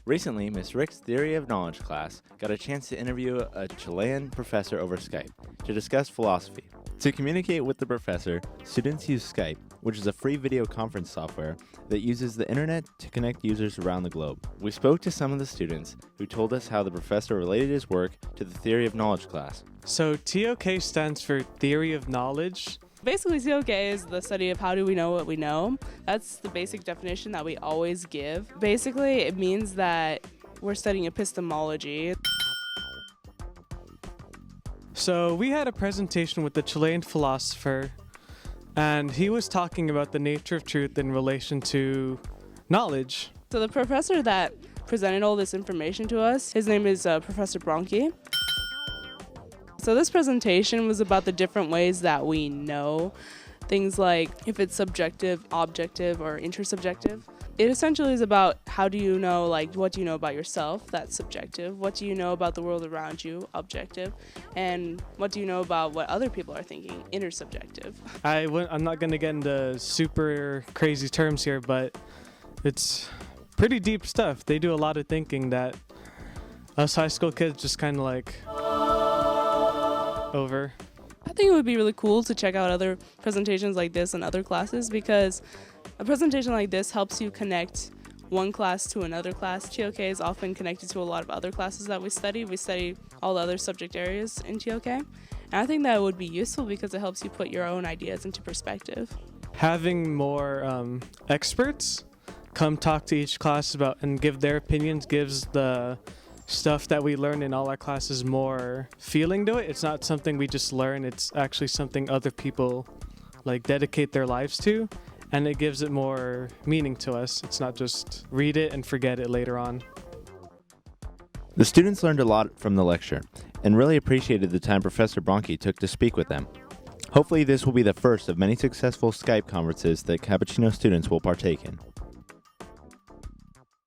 Recently, Ms. Rick's Theory of Knowledge class got a chance to interview a Chilean professor over Skype to discuss philosophy. To communicate with the professor, students use Skype, which is a free video conference software that uses the internet to connect users around the globe. We spoke to some of the students who told us how the professor related his work to the Theory of Knowledge class. So TOK stands for Theory of Knowledge. Basically, TOK is the study of how do we know what we know. That's the basic definition that we always give. Basically, it means that we're studying epistemology. So we had a presentation with the Chilean philosopher, and he was talking about the nature of truth in relation to knowledge. So the professor that presented all this information to us, his name is Professor Bronchi. So this presentation was about the different ways that we know things, like if it's subjective, objective, or intersubjective. It essentially is about how do you know, like what do you know about yourself, that's subjective, what do you know about the world around you, objective, and what do you know about what other people are thinking, intersubjective. I'm not going to get into super crazy terms here, but it's pretty deep stuff. They do a lot of thinking that us high school kids just kind of like over. I think it would be really cool to check out other presentations like this in other classes, because a presentation like this helps you connect one class to another class. TOK is often connected to a lot of other classes that we study. We study all the other subject areas in TOK. And I think that would be useful because it helps you put your own ideas into perspective. Having more experts come talk to each class about and give their opinions gives the stuff that we learn in all our classes more feeling to it. It's not something we just learn, it's actually something other people like dedicate their lives to, and it gives it more meaning to us. It's not just read it and forget it later on. The students learned a lot from the lecture and really appreciated the time Professor Bronchi took to speak with them. Hopefully this will be the first of many successful Skype conferences that Capuchino students will partake in.